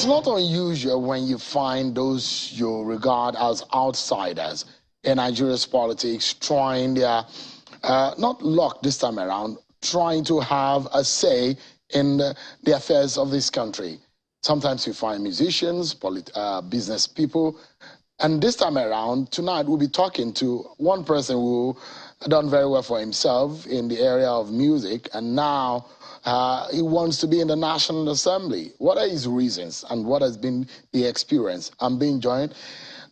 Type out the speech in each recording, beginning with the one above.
It's not unusual when you find those you regard as outsiders in Nigeria's politics trying their, not luck this time around, trying to have a say in the affairs of this country. Sometimes you find musicians, business people, and this time around, tonight we'll be talking to one person who done very well for himself in the area of music, and now he wants to be in the National Assembly. What are his reasons and what has been the experience? I'm being joined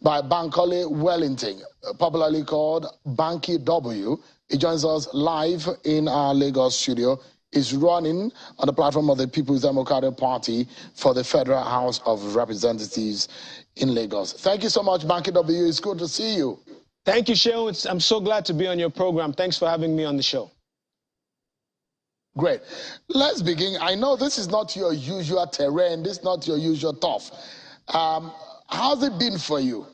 by Banky Wellington, popularly called Banky W. He joins us live in our Lagos studio. He's running on the platform of the People's Democratic Party for the Federal House of Representatives in Lagos. Thank you so much, Banky W. It's good to see you. Thank you, Sheil. I'm so glad to be on your program. Thanks for having me on the show. Great. Let's begin. I know this is not your usual terrain. This is not your usual turf. How's it been for you?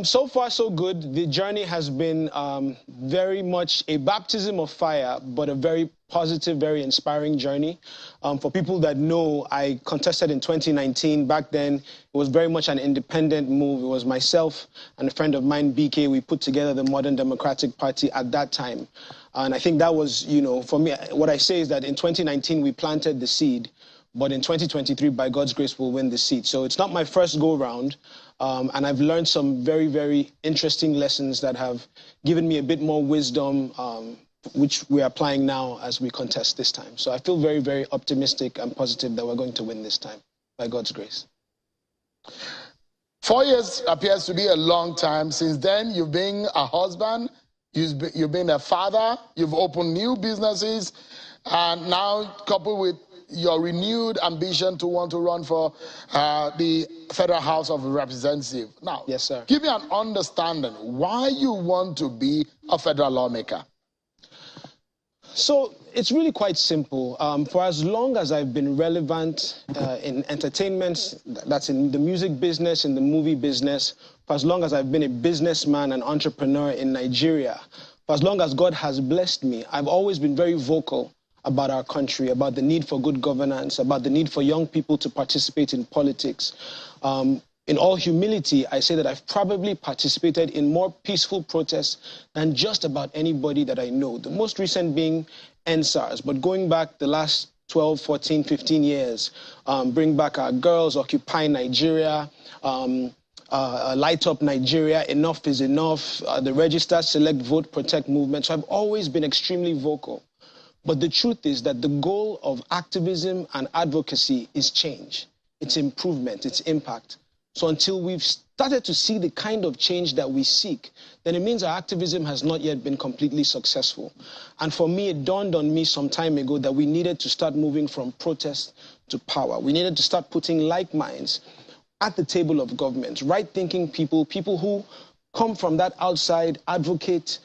So far, so good. The journey has been very much a baptism of fire, but a very positive, very inspiring journey. For people that know, I contested in 2019. Back then, it was very much an independent move. It was myself and a friend of mine, BK. We put together the Modern Democratic Party at that time. And I think that was, you know, for me, what I say is that in 2019, we planted the seed. But in 2023, by God's grace, we'll win the seat. So it's not my first go-round. And I've learned some very, very interesting lessons that have given me a bit more wisdom, which we're applying now as we contest this time. So I feel very, very optimistic and positive that we're going to win this time, by God's grace. 4 years appears to be a long time. Since then, you've been a husband, you've been a father, you've opened new businesses, and now coupled with your renewed ambition to want to run for the Federal House of Representatives. Now, yes, sir. Give me an understanding why you want to be a federal lawmaker. So it's really quite simple. For as long as I've been relevant in entertainment, that's in the music business, in the movie business, for as long as I've been a businessman and entrepreneur in Nigeria, for as long as God has blessed me, I've always been very vocal about our country, about the need for good governance, about the need for young people to participate in politics. In all humility, I say that I've probably participated in more peaceful protests than just about anybody that I know. The most recent being NSARS, but going back the last 12, 14, 15 years, Bring Back Our Girls, Occupy Nigeria, Light Up Nigeria, Enough is Enough, the Register, Select, Vote, Protect movement. So I've always been extremely vocal. But the truth is that the goal of activism and advocacy is change. It's improvement, it's impact. So until we've started to see the kind of change that we seek, then it means our activism has not yet been completely successful. And for me, it dawned on me some time ago that we needed to start moving from protest to power. We needed to start putting like minds at the table of government, right-thinking people, people who come from that outside advocate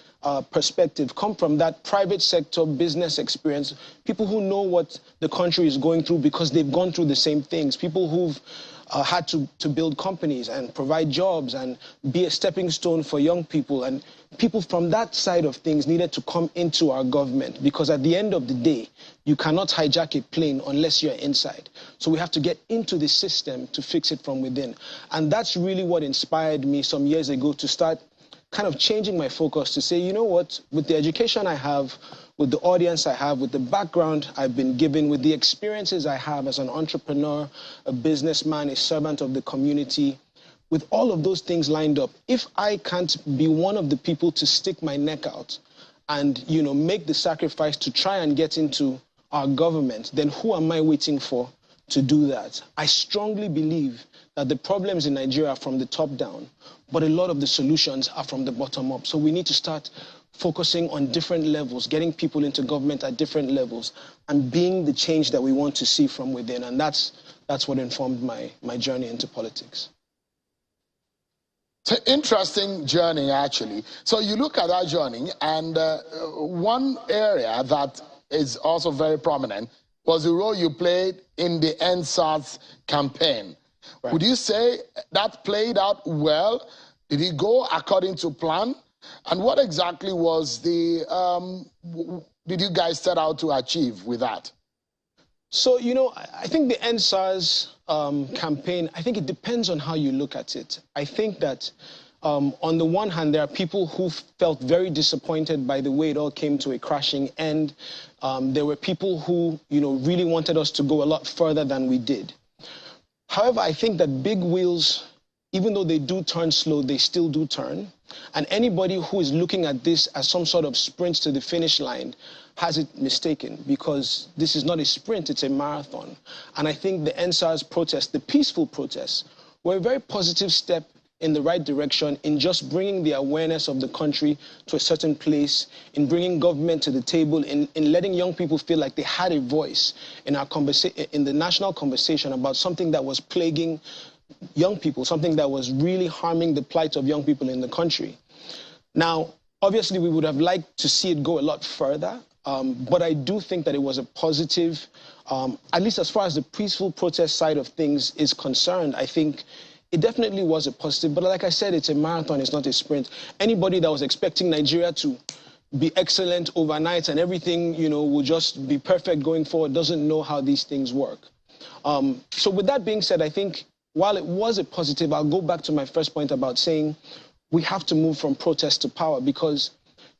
perspective, come from that private sector business experience, people who know what the country is going through because they've gone through the same things, people who've had to build companies and provide jobs and be a stepping stone for young people. And people from that side of things needed to come into our government because at the end of the day, you cannot hijack a plane unless you're inside. So we have to get into the system to fix it from within. And that's really what inspired me some years ago to start kind of changing my focus to say, you know what, with the education I have, with the audience I have, with the background I've been given, with the experiences I have as an entrepreneur, a businessman, a servant of the community, with all of those things lined up, if I can't be one of the people to stick my neck out and, you know, make the sacrifice to try and get into our government, then who am I waiting for to do that? I strongly believe that the problems in Nigeria are from the top down, but a lot of the solutions are from the bottom up. So we need to start focusing on different levels, getting people into government at different levels, and being the change that we want to see from within. And that's what informed my journey into politics. It's an interesting journey, actually. So you look at that journey, and one area that is also very prominent was the role you played in the NSARS campaign. Right. Would you say that played out well? Did it go according to plan? And what exactly was the, did you guys set out to achieve with that? So, you know, I think the NSARS campaign, I think it depends on how you look at it. I think that on the one hand, there are people who felt very disappointed by the way it all came to a crashing end. There were people who, you know, really wanted us to go a lot further than we did. However, I think that big wheels, even though they do turn slow, they still do turn. And anybody who is looking at this as some sort of sprint to the finish line has it mistaken, because this is not a sprint, it's a marathon. And I think the NSARS protest, the peaceful protests, were a very positive step in the right direction in just bringing the awareness of the country to a certain place, in bringing government to the table, in letting young people feel like they had a voice in our in the national conversation about something that was plaguing young people, something that was really harming the plight of young people in the country. Now, obviously, we would have liked to see it go a lot further, but I do think that it was a positive, at least as far as the peaceful protest side of things is concerned. I think it definitely was a positive, but like I said, it's a marathon, it's not a sprint. Anybody that was expecting Nigeria to be excellent overnight and everything, you know, will just be perfect going forward doesn't know how these things work. So with that being said, I think while it was a positive, I'll go back to my first point about saying we have to move from protest to power, because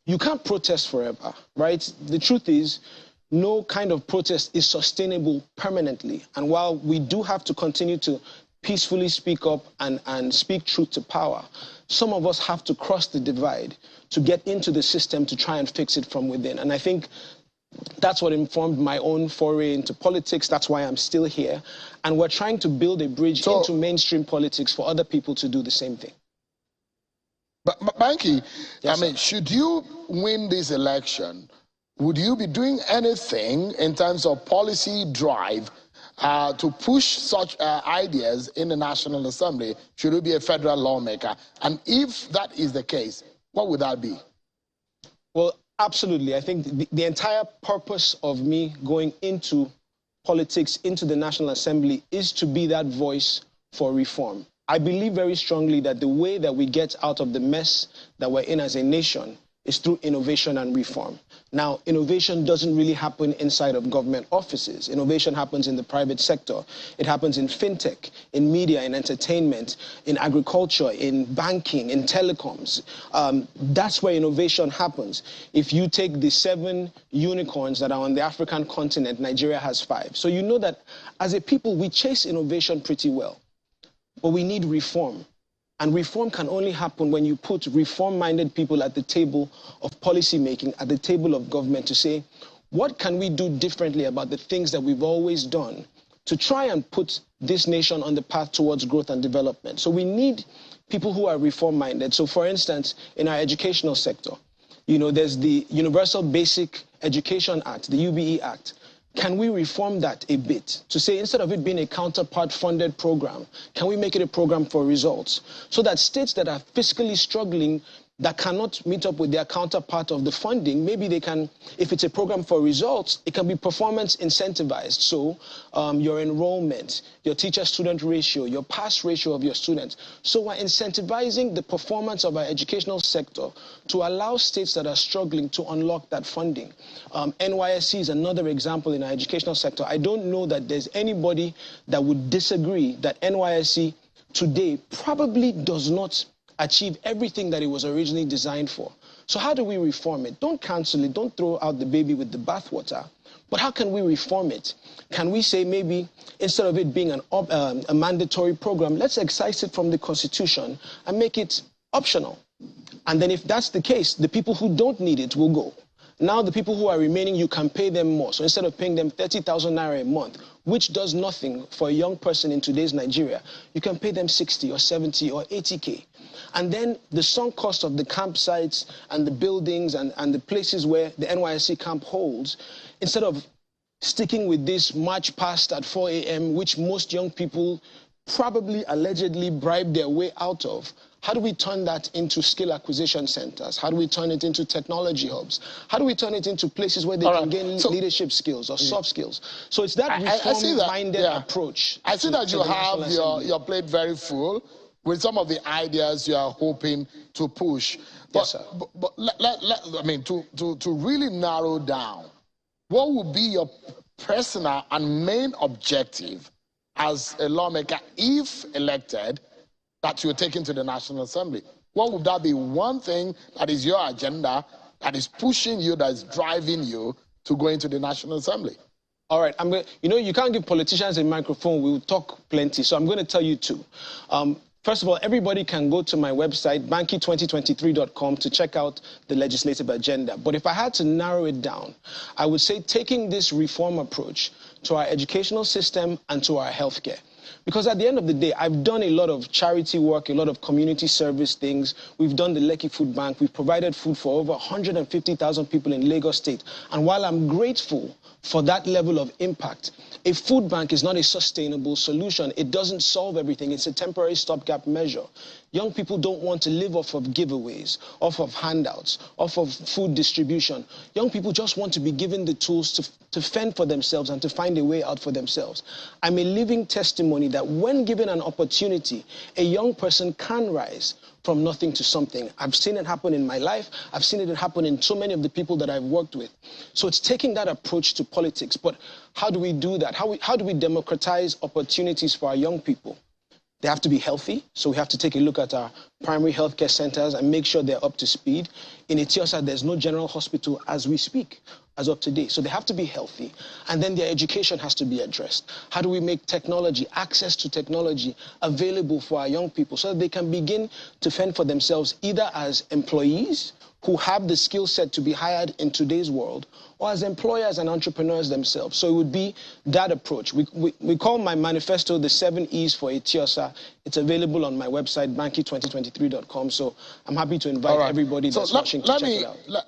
you can't protest forever, right? The truth is, no kind of protest is sustainable permanently. And while we do have to continue to peacefully speak up and speak truth to power, some of us have to cross the divide to get into the system to try and fix it from within. And I think that's what informed my own foray into politics. That's why I'm still here. And we're trying to build a bridge into mainstream politics for other people to do the same thing. But Banky, Yes, I mean, should you win this election, would you be doing anything in terms of policy drive to push such ideas in the National Assembly? Should you be a federal lawmaker? And if that is the case, what would that be? Well, absolutely. I think the entire purpose of me going into politics, into the National Assembly, is to be that voice for reform. I believe very strongly that the way that we get out of the mess that we're in as a nation is through innovation and reform. Now, innovation doesn't really happen inside of government offices. Innovation happens in the private sector. It happens in fintech, in media, in entertainment, in agriculture, in banking, in telecoms. That's where innovation happens. If you take the 7 unicorns that are on the African continent, Nigeria has 5. So you know that as a people, we chase innovation pretty well. But we need reform. And reform can only happen when you put reform-minded people at the table of policy making, at the table of government, to say, what can we do differently about the things that we've always done to try and put this nation on the path towards growth and development? So we need people who are reform-minded. So for instance, in our educational sector, you know, there's the Universal Basic Education Act, the UBE Act. Can we reform that a bit to say, instead of it being a counterpart-funded program, can we make it a program for results, so that states that are fiscally struggling, that cannot meet up with their counterpart of the funding, maybe they can, if it's a program for results, it can be performance incentivized. So your enrollment, your teacher-student ratio, your pass ratio of your students. So we're incentivizing the performance of our educational sector to allow states that are struggling to unlock that funding. NYSC is another example in our educational sector. I don't know that there's anybody that would disagree that NYSC today probably does not achieve everything that it was originally designed for. So how do we reform it? Don't cancel it. Don't throw out the baby with the bathwater. But how can we reform it? Can we say maybe instead of it being a mandatory program, let's excise it from the Constitution and make it optional? And then if that's the case, the people who don't need it will go. Now the people who are remaining, you can pay them more. So instead of paying them 30,000 naira a month, which does nothing for a young person in today's Nigeria, you can pay them 60 or 70 or 80K. And then the sunk cost of the campsites and the buildings and the places where the NYSC camp holds, instead of sticking with this march past at 4 a.m., which most young people probably allegedly bribe their way out of, how do we turn that into skill acquisition centers? How do we turn it into technology hubs? How do we turn it into places where they can gain leadership skills or soft skills? So it's that reform-minded approach. I see that you have your plate very full with some of the ideas you are hoping to push. But, Yes, sir. But I mean, to really narrow down, what would be your personal and main objective as a lawmaker, if elected, that you're taking to the National Assembly? What would that be? One thing that is your agenda, that is pushing you, that is driving you to go into the National Assembly? All right, you can't give politicians a microphone. We'll talk plenty, so I'm going to tell you two. First of all, everybody can go to my website, banky2023.com, to check out the legislative agenda. But if I had to narrow it down, I would say taking this reform approach to our educational system and to our healthcare. Because at the end of the day, I've done a lot of charity work, a lot of community service things. We've done the Lekki Food Bank. We've provided food for over 150,000 people in Lagos State. And while I'm grateful for that level of impact, a food bank is not a sustainable solution. It doesn't solve everything. It's a temporary stopgap measure. Young people don't want to live off of giveaways, off of handouts, off of food distribution. Young people just want to be given the tools to fend for themselves and to find a way out for themselves. I'm a living testimony that when given an opportunity, a young person can rise from nothing to something. I've seen it happen in my life. I've seen it happen in so many of the people that I've worked with. So it's taking that approach to politics. But how do we do that? How do we democratize opportunities for our young people? They have to be healthy, so we have to take a look at our primary healthcare centers and make sure they're up to speed. In Etiosa, there's no general hospital as we speak, as of today. So they have to be healthy, and then their education has to be addressed. How do we make technology, access to technology, available for our young people so that they can begin to fend for themselves, either as employees who have the skill set to be hired in today's world, or as employers and entrepreneurs themselves. So it would be that approach. We call my manifesto the 7 E's for Etiosa. It's available on my website, banky2023.com. So I'm happy to invite everybody that's watching to check it out.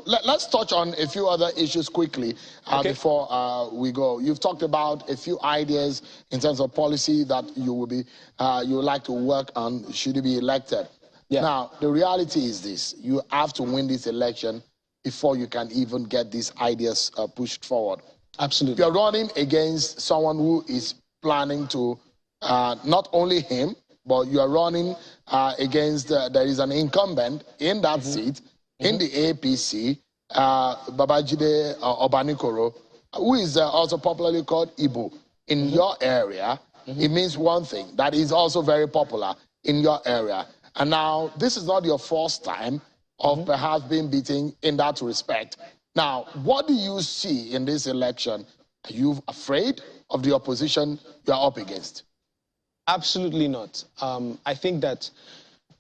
Let's touch on a few other issues quickly before we go. You've talked about a few ideas in terms of policy that you would like to work on should you be elected. Yeah. Now, the reality is this. You have to win this election before you can even get these ideas pushed forward. Absolutely. You're running against someone who is planning to, not only him, but you are running against, there is an incumbent in that seat, in the APC, Babajide Obanikoro, who is also popularly called Igbo. In your area, it means one thing, that is also very popular in your area. And now, this is not your first time of perhaps being beaten in that respect. Now, what do you see in this election? Are you afraid of the opposition you are up against? Absolutely not. I think that,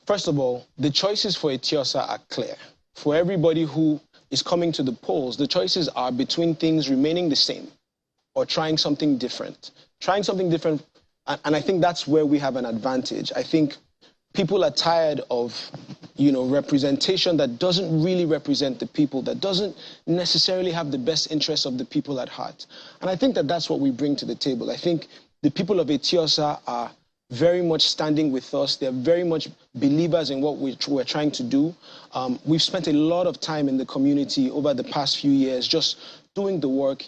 first of all, the choices for Etiosa are clear. For everybody who is coming to the polls, the choices are between things remaining the same or trying something different. Trying something different, and I think that's where we have an advantage. I think people are tired of, representation that doesn't really represent the people, that doesn't necessarily have the best interests of the people at heart. And I think that that's what we bring to the table. I think the people of Etiosa are very much standing with us. They're very much believers in what we're trying to do. We've spent a lot of time in the community over the past few years just doing the work,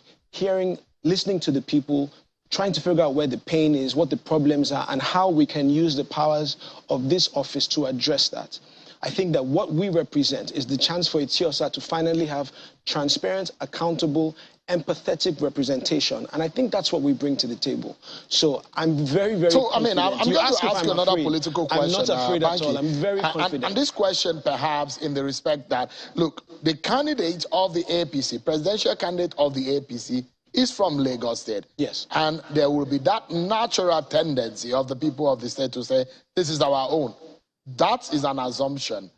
listening to the people, trying to figure out where the pain is, what the problems are, and how we can use the powers of this office to address that. I think that what we represent is the chance for Etiosa to finally have transparent, accountable, empathetic representation. And I think that's what we bring to the table. So I'm very, very confident. I'm going to ask you another political question. I'm not afraid at all. I'm very confident. And this question perhaps in the respect that, look, the candidate of the APC, presidential candidate of the APC, is from Lagos State. Yes. And there will be that natural tendency of the people of the state to say, this is our own. That is an assumption.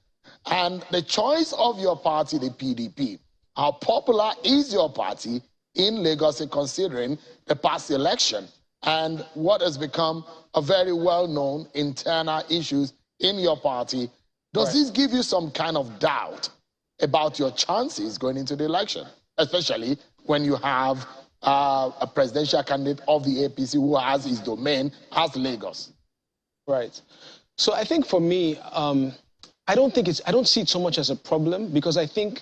And the choice of your party, the PDP, how popular is your party in Lagos State considering the past election and what has become a very well-known internal issues in your party? Does this give you some kind of doubt about your chances going into the election, especially when you have a presidential candidate of the APC who has his domain as Lagos? Right. So I think for me, I don't see it so much as a problem, because I think,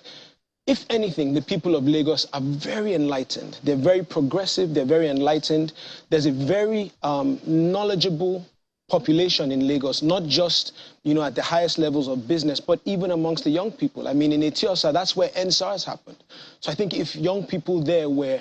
if anything, the people of Lagos are very enlightened. They're very progressive. They're very enlightened. There's a very knowledgeable population in Lagos, not just, at the highest levels of business, but even amongst the young people. I mean, in Etiosa, that's where NSARS happened. So I think if young people there were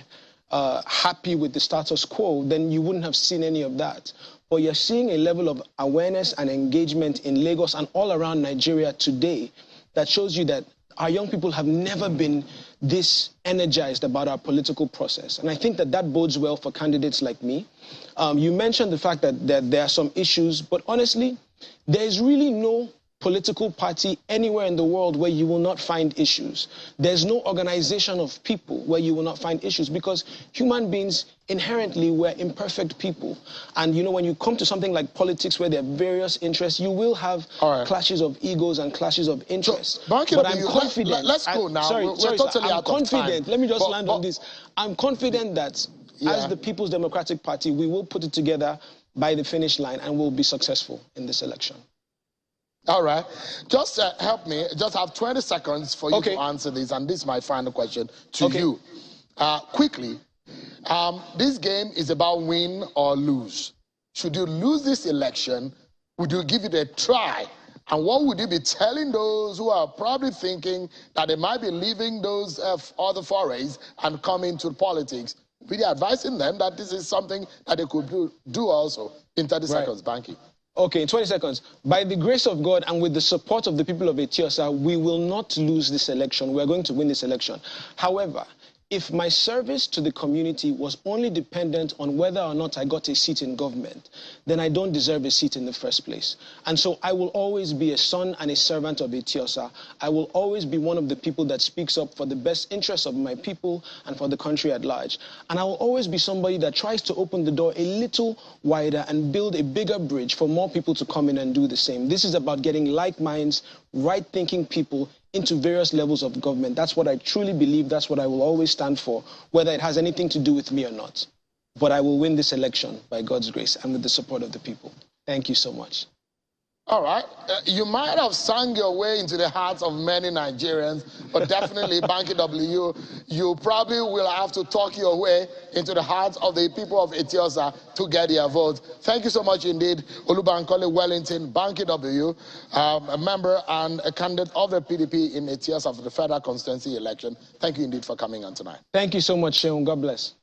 happy with the status quo, then you wouldn't have seen any of that. But you're seeing a level of awareness and engagement in Lagos and all around Nigeria today that shows you that our young people have never been this energized about our political process. And I think that that bodes well for candidates like me. You mentioned the fact that there are some issues, but honestly, there is really no political party anywhere in the world where you will not find issues. There's no organization of people where you will not find issues, because human beings inherently we're imperfect people. And you know, when you come to something like politics where there are various interests, you will have clashes of egos and clashes of interests. So, Banky, but I'm confident. Let's go now. We're totally out of time. Let me just land on this. I'm confident that as the People's Democratic Party, we will put it together by the finish line and we'll be successful in this election. All right. Just help me. Just have 20 seconds for you to answer this. And this is my final question to you. Quickly, this game is about win or lose. Should you lose this election, would you give it a try? And what would you be telling those who are probably thinking that they might be leaving those other forays and coming to politics? Really advising them that this is something that they could do also in 30 seconds, Banky. Okay, in 20 seconds. By the grace of God and with the support of the people of Etiosa, we will not lose this election. We are going to win this election. However, if my service to the community was only dependent on whether or not I got a seat in government, then I don't deserve a seat in the first place. And so I will always be a son and a servant of Etiosa. I will always be one of the people that speaks up for the best interests of my people and for the country at large. And I will always be somebody that tries to open the door a little wider and build a bigger bridge for more people to come in and do the same. This is about getting like minds, right-thinking people into various levels of government. That's what I truly believe. That's what I will always stand for, whether it has anything to do with me or not. But I will win this election by God's grace and with the support of the people. Thank you so much. All right. You might have sung your way into the hearts of many Nigerians, but definitely, Banky W, you probably will have to talk your way into the hearts of the people of Etiosa to get their votes. Thank you so much indeed, Olubankole Wellington, Banky W, a member and a candidate of the PDP in Etiosa for the federal constituency election. Thank you indeed for coming on tonight. Thank you so much, Seun. God bless.